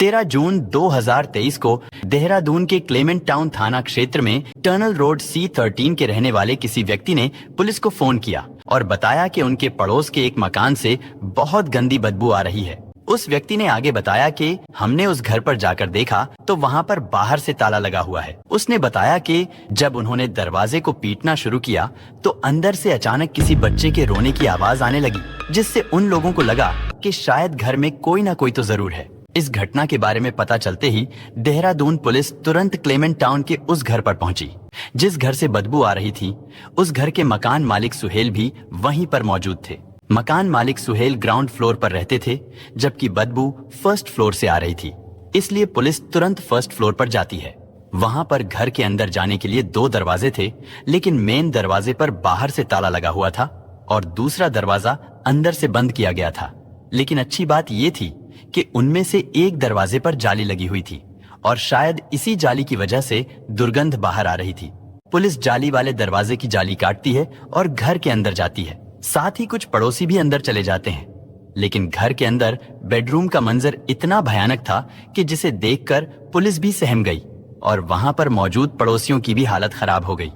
13 जून 2023 को देहरादून के Clement town थाना क्षेत्र में टर्नल रोड C13 के रहने वाले किसी व्यक्ति ने पुलिस को फोन किया और बताया कि उनके पड़ोस के एक मकान से बहुत गंदी बदबू आ रही है। उस व्यक्ति ने आगे बताया कि हमने उस घर पर जाकर देखा तो वहां पर बाहर से ताला लगा हुआ है। उसने बताया कि जब उन्होंने दरवाजे को पीटना शुरू किया तो अंदर से अचानक किसी बच्चे के रोने की आवाज आने लगी, जिससे उन लोगों को लगा कि शायद घर में कोई ना कोई तो जरूर है। इस घटना के बारे में पता चलते ही देहरादून पुलिस तुरंत क्लेमेंट टाउन के उस घर पर पहुंची जिस घर से बदबू आ रही थी। उस घर के मकान मालिक सुहेल भी वहीं पर मौजूद थे। मकान मालिक सुहेल ग्राउंड फ्लोर पर रहते थे, जबकि बदबू फर्स्ट फ्लोर से आ रही थी। इसलिए पुलिस तुरंत फर्स्ट फ्लोर पर जाती है। वहां पर घर के अंदर जाने के लिए 2 दरवाजे थे, लेकिन मेन दरवाजे पर बाहर से ताला लगा हुआ था और दूसरा दरवाजा अंदर से बंद किया गया था। लेकिन अच्छी बात यह थी कि उनमें से एक दरवाजे पर जाली लगी हुई थी और शायद इसी जाली की वजह से दुर्गंध बाहर आ रही थी। पुलिस जाली वाले दरवाजे की जाली काटती है और घर के अंदर जाती है। साथ ही कुछ पड़ोसी भी अंदर चले जाते हैं। लेकिन घर के अंदर बेडरूम का मंजर इतना भयानक था कि जिसे देखकर पुलिस भी सहम गई और वहां पर मौजूद पड़ोसियों की भी हालत खराब हो गई,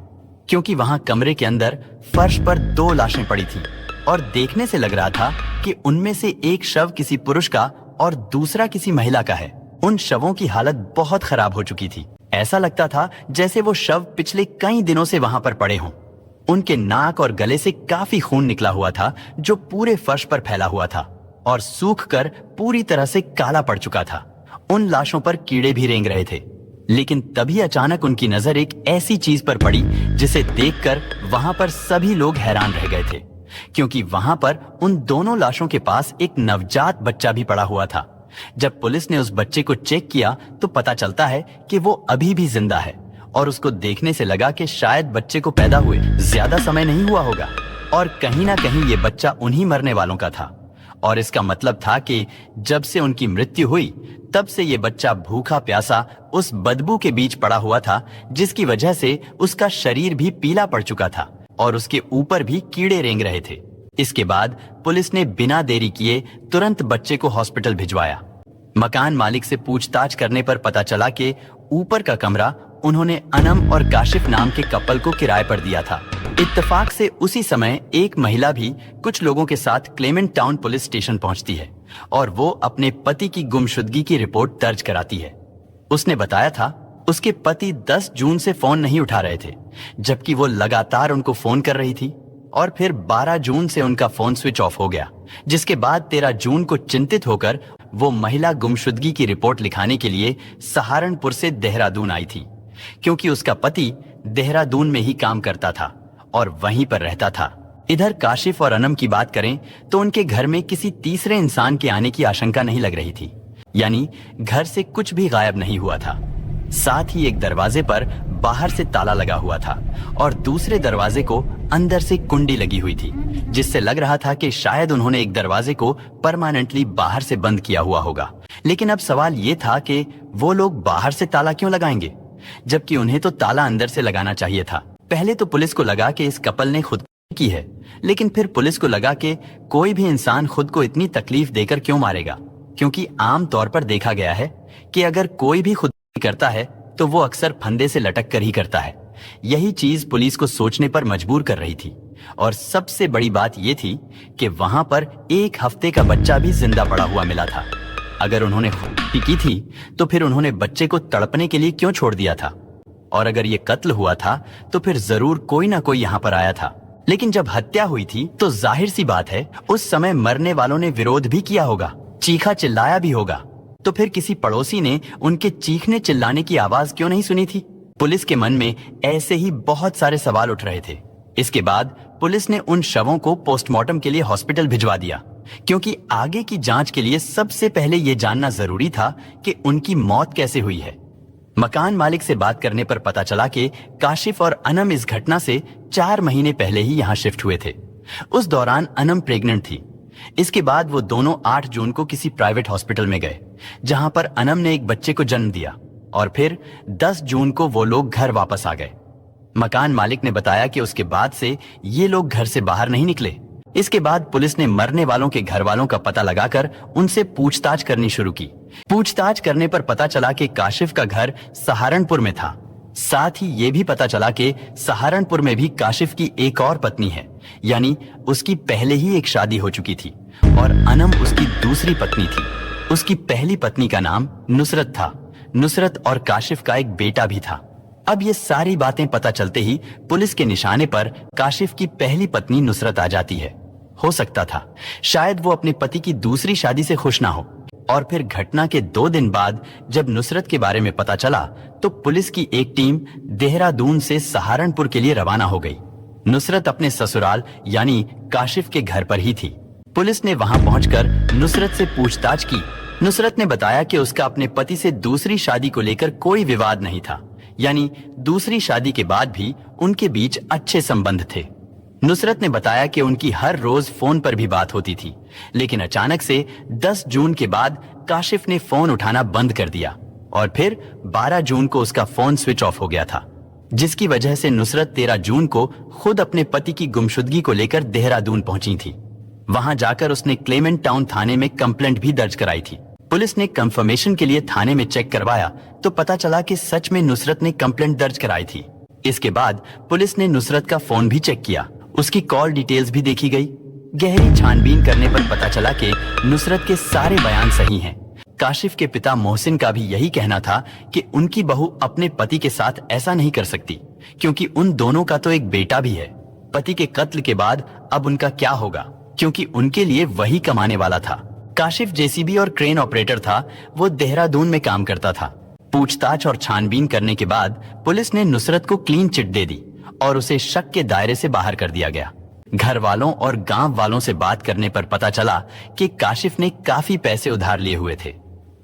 क्योंकि वहां कमरे के अंदर फर्श पर 2 लाशें पड़ी थी और देखने से लग रहा था कि उनमें से एक शव किसी पुरुष का और दूसरा किसी महिला का है। उन शवों की हालत बहुत खराब हो चुकी थी। ऐसा लगता था जैसे वो शव पिछले कई दिनों से वहां पर पड़े हों। उनके नाक और गले से काफी खून निकला हुआ था, जो पूरे फर्श पर फैला हुआ था और सूख कर पूरी तरह से काला पड़ चुका था। उन लाशों पर कीड़े भी रेंग रहे थे। लेकिन तभी अचानक उनकी नजर एक ऐसी चीज पर पड़ी जिसे देखकर वहां पर सभी लोग हैरान रह गए थे, क्योंकि वहां पर उन दोनों लाशों के पास एक नवजात बच्चा भी पड़ा हुआ था। जब पुलिस ने उस बच्चे को चेक किया तो पता चलता है कि वो अभी भी जिंदा है और उसको देखने से लगा कि शायद बच्चे को पैदा हुए ज्यादा समय नहीं हुआ होगा और कहीं ना कहीं ये बच्चा उन्हीं मरने वालों का था। और इसका मतलब था कि जब से उनकी मृत्यु हुई तब से ये बच्चा भूखा प्यासा उस बदबू के बीच पड़ा हुआ था, जिसकी वजह से उसका शरीर भी पीला पड़ चुका था और उसके ऊपर भी कीड़े रेंग रहे थे। इसके बाद पुलिस ने बिना देरी किए तुरंत बच्चे को हॉस्पिटल भिजवाया। मकान मालिक से पूछताछ करने पर पता चला कि ऊपर का कमरा उन्होंने अनम और काशिफ नाम के कपल को किराए पर दिया था। इत्तेफाक से उसी समय एक महिला भी कुछ लोगों के साथ क्लेमेंट टाउन पुलिस स्टेशन पहुंचती है और वो अपने पति की गुमशुदगी की रिपोर्ट दर्ज कराती है। उसने बताया था उसके पति 10 जून से फोन नहीं उठा रहे थे, जबकि वो लगातार उनको फोन कर रही थी और फिर 12 जून से उनका फोन स्विच ऑफ हो गया, जिसके बाद 13 जून को चिंतित होकर वो महिला गुमशुदगी की रिपोर्ट लिखाने के लिए सहारनपुर से देहरादून आई थी, क्योंकि उसका पति देहरादून में ही काम करता था और वहीं पर रहता था। इधर काशिफ और अनम की बात करें तो उनके घर में किसी तीसरे इंसान के आने की आशंका नहीं लग रही थी, यानी घर से कुछ भी गायब नहीं हुआ था। साथ ही एक दरवाजे पर बाहर से ताला लगा हुआ था और दूसरे दरवाजे को अंदर से कुंडी लगी हुई थी, जिससे लग रहा था कि शायद उन्होंने एक दरवाजे को परमानेंटली बाहर से बंद किया हुआ होगा। लेकिन अब सवाल ये था कि वो लोग बाहर से ताला क्यों लगाएंगे, जबकि उन्हें तो ताला अंदर से लगाना चाहिए था। पहले तो पुलिस को लगा कि इस कपल ने खुद की है, लेकिन फिर पुलिस को लगा कि कोई भी इंसान खुद को इतनी तकलीफ देकर क्यों मारेगा, क्योंकि आम तौर पर देखा गया है कि अगर कोई भी खुद करता है तो वो अक्सर फंदे से लटक कर ही करता है। यही चीज पुलिस को सोचने पर मजबूर कर रही थी। और सबसे बड़ी बात ये थी कि वहां पर 1 हफ्ते का बच्चा भी जिंदा पड़ा हुआ मिला था। अगर उन्होंने खुद की थी तो फिर उन्होंने बच्चे को तड़पने के लिए क्यों छोड़ दिया था, और अगर ये कत्ल हुआ था तो फिर जरूर कोई ना कोई यहाँ पर आया था। लेकिन जब हत्या हुई थी तो जाहिर सी बात है उस समय मरने वालों ने विरोध भी किया होगा, चीखा चिल्लाया भी होगा, तो फिर किसी पड़ोसी ने उनके चीखने चिल्लाने की आवाज क्यों नहीं सुनी थी। पुलिस के मन में ऐसे ही बहुत सारे सवाल उठ रहे थे। इसके बाद पुलिस ने उन शवों को पोस्टमार्टम के लिए हॉस्पिटल भिजवा दिया, क्योंकि आगे की जांच के लिए सबसे पहले यह जानना जरूरी था कि उनकी मौत कैसे हुई है। मकान मालिक से बात करने पर पता चला कि काशिफ और अनम इस घटना से 4 महीने पहले ही यहाँ शिफ्ट हुए थे। उस दौरान अनम प्रेग्नेंट थी। इसके बाद वो दोनों 8 जून को किसी प्राइवेट हॉस्पिटल में गए, जहां पर अनम ने एक बच्चे को जन्म दिया और फिर 10 जून को वो लोग घर वापस आ गए। मकान मालिक ने बताया कि उसके बाद से ये लोग घर से बाहर नहीं निकले इसके बाद पुलिस ने मरने वालों के घर वालों का पता लगाकर उनसे पूछताछ करनी शुरू की। पूछताछ करने पर पता चला कि काशिफ का घर सहारनपुर में था। साथ ही ये भी पता चला कि सहारनपुर में भी काशिफ की एक और पत्नी है, यानी उसकी पहले ही एक शादी हो चुकी थी और अनम उसकी दूसरी पत्नी थी। उसकी पहली पत्नी का नाम नुसरत था। नुसरत और काशिफ का एक बेटा भी था। अब ये सारी बातें पता चलते ही पुलिस के निशाने पर काशिफ की पहली पत्नी नुसरत आ जाती है। हो सकता था शायद वो अपने पति की दूसरी शादी से खुश ना हो। और फिर घटना के 2 दिन बाद जब नुसरत के बारे में पता चला तो पुलिस की एक टीम देहरादून से सहारनपुर के लिए रवाना हो गई। नुसरत अपने ससुराल यानी काशिफ के घर पर ही थी। पुलिस ने वहां पहुंचकर नुसरत से पूछताछ की। नुसरत ने बताया कि उसका अपने पति से दूसरी शादी को लेकर कोई विवाद नहीं था, यानी दूसरी शादी के बाद भी उनके बीच अच्छे संबंध थे। नुसरत ने बताया कि उनकी हर रोज फोन पर भी बात होती थी, लेकिन अचानक से 10 जून के बाद काशिफ ने फोन उठाना बंद कर दिया और फिर 12 जून को उसका फोन स्विच ऑफ हो गया था, जिसकी वजह से नुसरत 13 जून को खुद अपने पति की गुमशुदगी को लेकर देहरादून पहुंची थी। वहां जाकर उसने क्लेमेंट टाउन थाने में कंप्लेंट भी दर्ज कराई थी। पुलिस ने कंफर्मेशन के लिए थाने में चेक करवाया तो पता चला कि सच में नुसरत ने कंप्लेंट दर्ज कराई थी। इसके बाद पुलिस ने नुसरत का फोन भी चेक किया, उसकी कॉल डिटेल्स भी देखी गई। गहरी छानबीन करने पर पता चला कि नुसरत के सारे बयान सही हैं। काशिफ के पिता मोहसिन का भी यही कहना था कि उनकी बहू अपने पति के साथ ऐसा नहीं कर सकती, क्योंकि उन दोनों का तो एक बेटा भी है। पति के कत्ल के बाद अब उनका क्या होगा, क्योंकि उनके लिए वही कमाने वाला था। काशिफ जेसीबी और क्रेन ऑपरेटर था, वो देहरादून में काम करता था। पूछताछ और छानबीन करने के बाद पुलिस ने नुसरत को क्लीन चिट दे दी और उसे शक के दायरे से बाहर कर दिया गया। घर वालों और गांव वालों से बात करने पर पता चला कि काशिफ ने काफी पैसे उधार लिए हुए थे।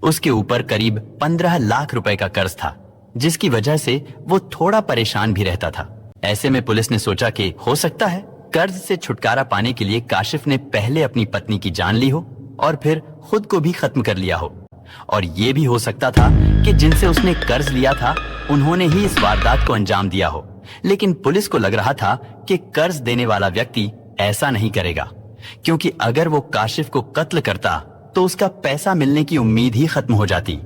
उसके ऊपर करीब 15 लाख रुपए का कर्ज था, जिसकी वजह से वो थोड़ा परेशान भी रहता था। ऐसे में पुलिस ने सोचा कि हो सकता है कर्ज से छुटकारा पाने के लिए काशिफ ने पहले अपनी पत्नी की जान ली हो और फिर खुद को भी खत्म कर लिया हो। और ये भी हो सकता था कि जिनसे उसने कर्ज लिया था उन्होंने ही इस वारदात को अंजाम दिया हो। लेकिन पुलिस को लग रहा था कि कर्ज देने वाला व्यक्ति ऐसा नहीं करेगा, क्योंकि अगर वो काशिफ को कत्ल करता तो उसका पैसा मिलने की उम्मीद ही खत्म हो जाती।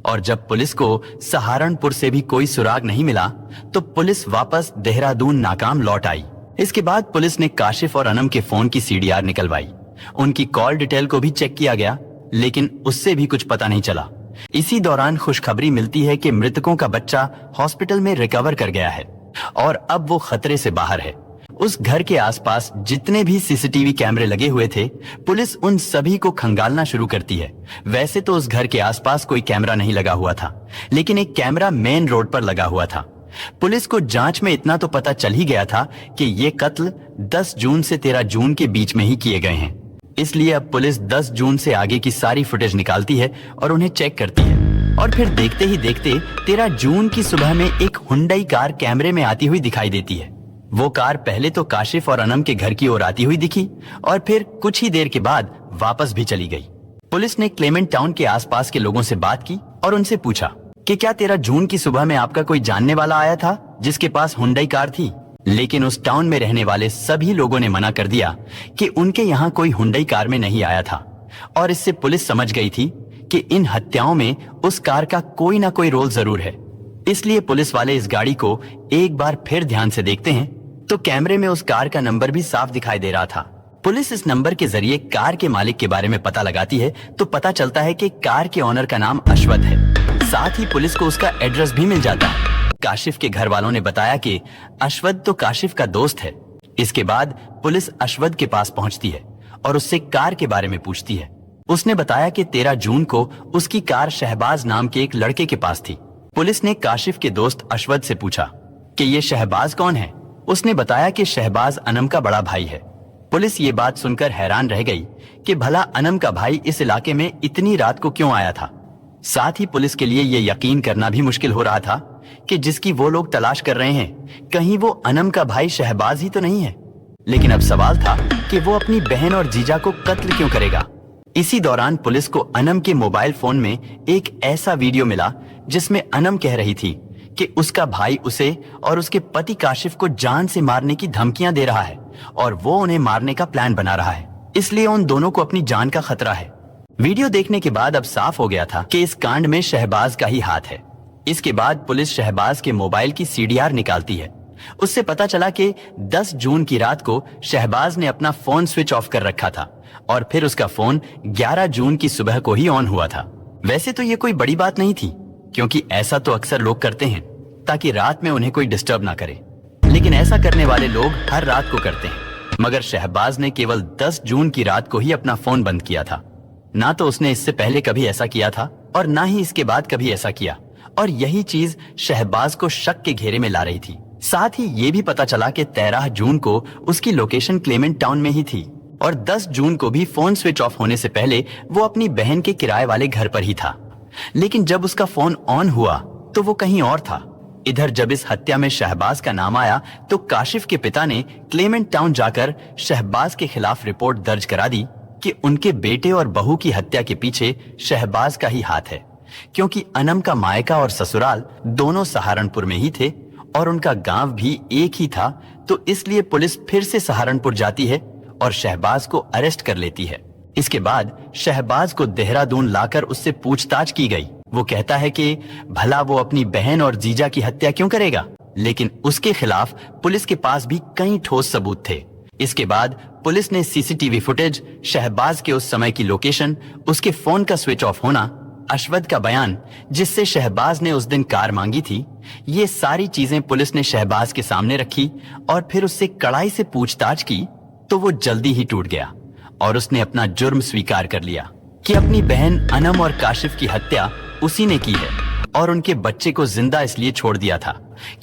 और जब पुलिस को सहारनपुर से भी कोई सुराग नहीं मिला तो पुलिस वापस देहरादून नाकाम लौट आई। इसके बाद पुलिस ने काशिफ और अनम के फोन की सीडीआर निकलवाई। उनकी कॉल डिटेल को भी चेक किया गया, लेकिन उससे भी कुछ पता नहीं चला। इसी दौरान खुशखबरी मिलती है कि मृतकों का बच्चा हॉस्पिटल में रिकवर कर गया है और अब वो खतरे से बाहर है। उस घर के आसपास जितने भी सीसीटीवी कैमरे लगे हुए थे, पुलिस उन सभी को खंगालना शुरू करती है। वैसे तो उस घर के आसपास कोई कैमरा नहीं लगा हुआ था, लेकिन एक कैमरा मेन रोड पर लगा हुआ था। पुलिस को जांच में इतना तो पता चल ही गया था कि ये कत्ल 10 जून से 13 जून के बीच में ही किए गए हैं। इसलिए अब पुलिस 10 जून से आगे की सारी फुटेज निकालती है और उन्हें चेक करती है। और फिर देखते ही देखते 13 जून की सुबह में एक हुंडई कार कैमरे में आती हुई दिखाई देती है। वो कार पहले तो काशिफ और अनम के घर की ओर आती हुई दिखी और फिर कुछ ही देर के बाद वापस भी चली गई। पुलिस ने क्लेमेंट टाउन के आसपास के लोगों से बात की और उनसे पूछा कि क्या 13 जून की सुबह में आपका कोई जानने वाला आया था जिसके पास हुंडई कार थी। लेकिन उस टाउन में रहने वाले सभी लोगों ने मना कर दिया कि उनके यहाँ कोई हुंडई कार में नहीं आया था। और इससे पुलिस समझ गई थी कि इन हत्याओं में उस कार का कोई ना कोई रोल जरूर है। इसलिए पुलिस वाले इस गाड़ी को एक बार फिर ध्यान से देखते हैं तो कैमरे में उस कार का नंबर भी साफ दिखाई दे रहा था। पुलिस इस नंबर के जरिए कार के मालिक के बारे में पता लगाती है तो पता चलता है कि कार के ऑनर का नाम अश्वद है। साथ ही पुलिस को उसका एड्रेस भी मिल जाता है। काशिफ के घर वालों ने बताया कि अश्वद तो काशिफ का दोस्त है। इसके बाद पुलिस अश्वद के पास पहुंचती है और उससे कार के बारे में पूछती है। उसने बताया कि 13 जून को उसकी कार शहबाज नाम के एक लड़के के पास थी। पुलिस ने काशिफ के दोस्त अश्वद से पूछा कि ये शहबाज कौन है। उसने बताया कि शहबाज अनम का बड़ा भाई है। पुलिस ये बात सुनकर हैरान रह गई कि भला अनम का भाई इस इलाके में इतनी रात को क्यों आया था। साथ ही पुलिस के लिए ये यकीन करना भी मुश्किल हो रहा था कि जिसकी वो लोग तलाश कर रहे हैं कहीं वो अनम का भाई शहबाज ही तो नहीं है। लेकिन अब सवाल था कि वो अपनी बहन और जीजा को कत्ल क्यों करेगा। इसी दौरान पुलिस को अनम के मोबाइल फोन में एक ऐसा वीडियो मिला जिसमें अनम कह रही थी कि उसका भाई उसे और उसके पति काशिफ को जान से मारने की धमकियां दे रहा है और वो उन्हें मारने का प्लान बना रहा है, इसलिए उन दोनों को अपनी जान का खतरा है। वीडियो देखने के बाद अब साफ हो गया था कि इस कांड में शहबाज का ही हाथ है। इसके बाद पुलिस शहबाज के मोबाइल की सीडीआर निकालती है। उससे पता चला कि 10 जून की रात को शहबाज ने अपना फोन स्विच ऑफ कर रखा था और फिर उसका फोन 11 जून की सुबह को ही ऑन हुआ था। वैसे तो ये कोई बड़ी बात नहीं थी, क्योंकि ऐसा तो अक्सर लोग करते हैं ताकि रात में उन्हें कोई डिस्टर्ब ना करे, लेकिन ऐसा करने वाले लोग हर रात को करते हैं। मगर शहबाज ने केवल 10 जून की रात को ही अपना फोन बंद किया था। ना तो उसने इससे पहले कभी ऐसा किया था और ना ही इसके बाद कभी ऐसा किया, और यही चीज शहबाज को शक के घेरे में ला रही थी। साथ ही ये भी पता चला कि 13 जून को उसकी लोकेशन क्लेमेंट टाउन में ही थी और 10 जून को भी फोन स्विच ऑफ होने से पहले वो अपनी बहन के किराए वाले घर पर ही था। लेकिन जब उसका फोन ऑन हुआ तो वो कहीं और था। इधर जब इस हत्या में शहबाज का नाम आया तो काशिफ के पिता ने क्लेमेंट टाउन जाकर शहबाज के खिलाफ रिपोर्ट दर्ज करा दी कि उनके बेटे और बहू की हत्या के पीछे शहबाज का ही हाथ है, क्योंकि अनम का मायका और ससुराल दोनों सहारनपुर में ही थे और उनका गांव भी एक ही था। तो इसलिए पुलिस फिर से सहारनपुर जाती है और शहबाज को अरेस्ट कर लेती है। इसके बाद शहबाज को देहरादून लाकर उससे पूछताछ की गई। वो कहता है कि भला वो अपनी बहन और जीजा की हत्या क्यों करेगा, लेकिन उसके खिलाफ पुलिस के पास भी कई ठोस सबूत थे। इसके बाद पुलिस ने सीसीटीवी फुटेज, शहबाज के उस समय की लोकेशन, उसके फोन का स्विच ऑफ होना, अशवद का बयान जिससे शहबाज ने उस दिन कार मांगी थी, ये सारी चीजें पुलिस ने शहबाज के सामने रखी और फिर उससे कड़ाई से पूछताछ की तो वो जल्दी ही टूट गया और उसने अपना जुर्म स्वीकार कर लिया कि अपनी बहन अनम और काशिफ की हत्या उसी ने की है और उनके बच्चे को जिंदा इसलिए छोड़ दिया था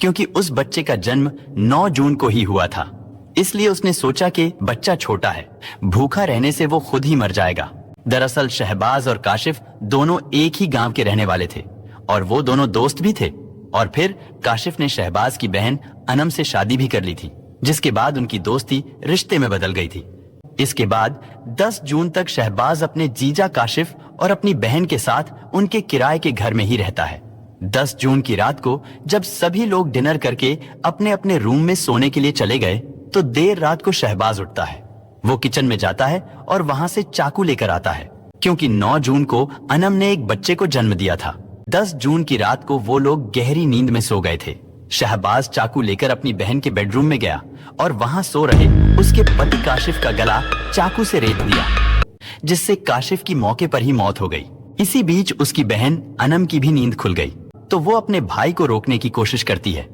क्योंकि उस बच्चे का जन्म 9 जून को ही हुआ था। इसलिए उसने सोचा कि बच्चा छोटा है, भूखा रहने से वो खुद ही मर जाएगा। दरअसल शहबाज और काशिफ दोनों एक ही गांव के रहने वाले थे और वो दोनों दोस्त भी थे। और फिर काशिफ ने शहबाज की बहन अनम से शादी भी कर ली थी, जिसके बाद उनकी दोस्ती रिश्ते में बदल गई थी। इसके बाद 10 जून तक शहबाज अपने जीजा काशिफ और अपनी बहन के साथ उनके किराए के घर में ही रहता है। 10 जून की रात को जब सभी लोग डिनर करके अपने अपने रूम में सोने के लिए चले गए तो देर रात को शहबाज उठता है। वो किचन में जाता है और वहां से चाकू लेकर आता है, क्योंकि 9 जून को अनम ने एक बच्चे को जन्म दिया था। 10 जून की रात को वो लोग गहरी नींद में सो गए थे। शहबाज चाकू लेकर अपनी बहन के बेडरूम में गया और वहां सो रहे उसके पति काशिफ का गला चाकू से रेत दिया, जिससे काशिफ की मौके पर ही मौत हो गई। इसी बीच उसकी बहन अनम की भी नींद खुल गई तो वो अपने भाई को रोकने की कोशिश करती है,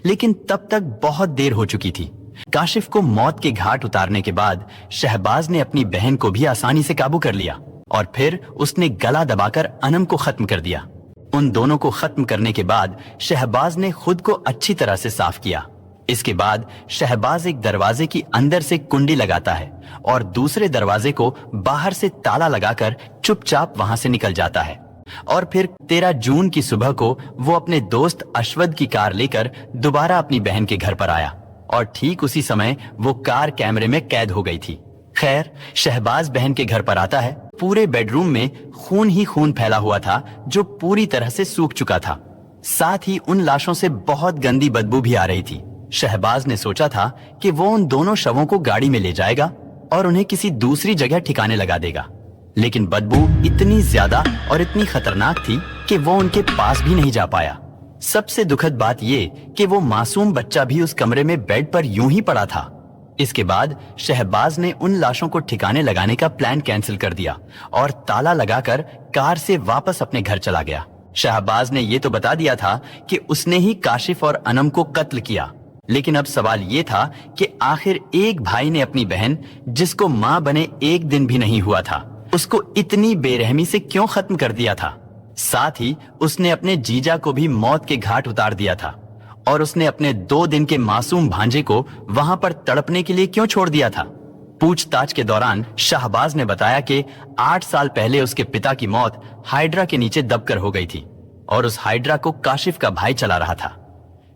लेकिन तब तक बहुत देर हो चुकी थी। काशिफ को मौत के घाट उतारने के बाद शहबाज ने अपनी बहन को भी आसानी से काबू कर लिया और फिर उसने गला दबाकर अनम को खत्म कर दिया। उन दोनों को खत्म करने के बाद शहबाज ने खुद को अच्छी तरह से साफ किया। इसके बाद शहबाज एक दरवाजे की अंदर से कुंडी लगाता है और दूसरे दरवाजे को बाहर से ताला लगाकर चुपचाप वहां से निकल जाता है। और फिर 13 जून की सुबह को वो अपने दोस्त अशवद की कार लेकर दोबारा अपनी बहन के घर पर आया और ठीक उसी समय वो कार कैमरे में कैद हो गई थी। खैर, शहबाज बहन के घर पर आता है। पूरे बेडरूम में खून ही खून फैला हुआ था जो पूरी तरह से सूख चुका था। साथ ही उन लाशों से बहुत गंदी बदबू भी आ रही थी। शहबाज ने सोचा था कि वो उन दोनों शवों को गाड़ी में ले जाएगा और उन्हें किसी दूसरी जगह ठिकाने लगा देगा, लेकिन बदबू इतनी ज्यादा और इतनी खतरनाक थी कि वो उनके पास भी नहीं जा पाया। सबसे दुखद बात ये कि वो मासूम बच्चा भी उस कमरे में बेड पर यूं ही पड़ा था। इसके बाद शहबाज ने उन लाशों को ठिकाने लगाने का प्लान कैंसिल कर दिया और ताला लगाकर कार से वापस अपने घर चला गया। शहबाज ने ये तो बता दिया था कि उसने ही काशिफ और अनम को कत्ल किया, लेकिन अब सवाल ये था कि आखिर एक भाई ने अपनी बहन, जिसको मां बने एक दिन भी नहीं हुआ था, उसको इतनी बेरहमी से क्यों खत्म कर दिया था। साथ ही उसने अपने जीजा को भी मौत के घाट उतार दिया था और उसने अपने 2 दिन के मासूम भांजे को वहां पर तड़पने के लिए क्यों छोड़ दिया था। पूछताछ के दौरान शहबाज ने बताया कि 8 साल पहले उसके पिता की मौत हाइड्रा के नीचे दबकर हो गई थी और उस हाइड्रा को काशिफ का भाई चला रहा था।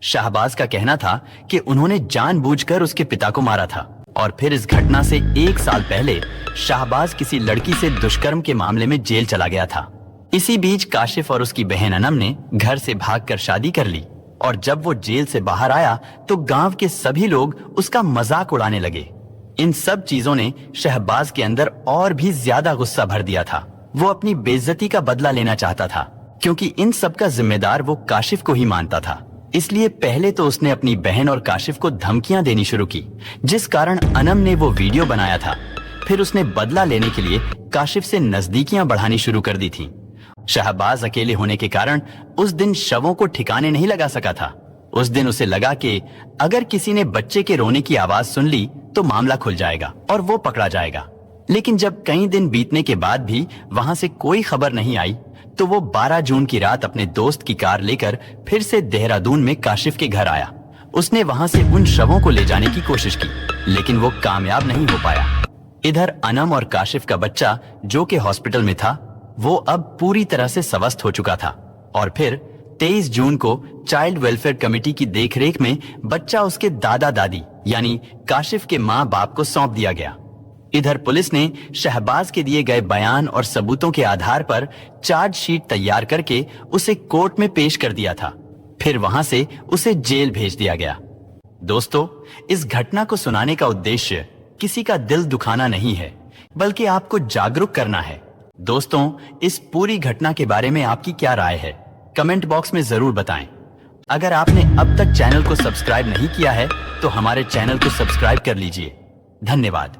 शहबाज का कहना था कि उन्होंने जानबूझकर उसके पिता को मारा था और फिर इस घटना से 1 साल पहले शहबाज किसी लड़की से दुष्कर्म के मामले में जेल चला गया था। इसी बीच काशिफ और उसकी बहन अनम ने घर से भागकर शादी कर ली और जब वो जेल से बाहर आया तो गांव के सभी लोग उसका मजाक उड़ाने लगे। इन सब चीजों ने शहबाज के अंदर और भी ज्यादा गुस्सा भर दिया था। वो अपनी बेइज्जती का बदला लेना चाहता था, क्योंकि इन सब का जिम्मेदार वो काशिफ को ही मानता था। इसलिए पहले तो उसने अपनी बहन और काशिफ को धमकियां देनी शुरू की, जिस कारण अनम ने वो वीडियो बनाया था। फिर उसने बदला लेने के लिए काशिफ से नजदीकियां बढ़ानी शुरू कर दी थी। शहबाज अकेले होने के कारण उस दिन शवों को ठिकाने नहीं लगा सका था। उस दिन उसे लगा कि अगर किसी ने बच्चे के रोने की आवाज सुन ली तो मामला खुल जाएगा और वो पकड़ा जाएगा। लेकिन जब कई दिन बीतने के बाद भी वहां से कोई खबर नहीं आई तो वो 12 जून की रात अपने दोस्त की कार लेकर फिर से देहरादून में काशिफ के घर आया। उसने वहां से उन शवों को ले जाने की कोशिश की, लेकिन वो कामयाब नहीं हो पाया। इधर अनम और काशिफ का बच्चा जो कि हॉस्पिटल में था, वो अब पूरी तरह से स्वस्थ हो चुका था। और फिर 23 जून को चाइल्ड वेलफेयर कमेटी की देखरेख में बच्चा उसके दादा दादी यानी काशिफ के माँ बाप को सौंप दिया गया। इधर पुलिस ने शहबाज के दिए गए बयान और सबूतों के आधार पर चार्जशीट तैयार करके उसे कोर्ट में पेश कर दिया था। फिर वहां से उसे जेल भेज दिया गया। दोस्तों, इस घटना को सुनाने का उद्देश्य किसी का दिल दुखाना नहीं है, बल्कि आपको जागरूक करना है। दोस्तों, इस पूरी घटना के बारे में आपकी क्या राय है, कमेंट बॉक्स में जरूर बताएं। अगर आपने अब तक चैनल को सब्सक्राइब नहीं किया है तो हमारे चैनल को सब्सक्राइब कर लीजिए। धन्यवाद।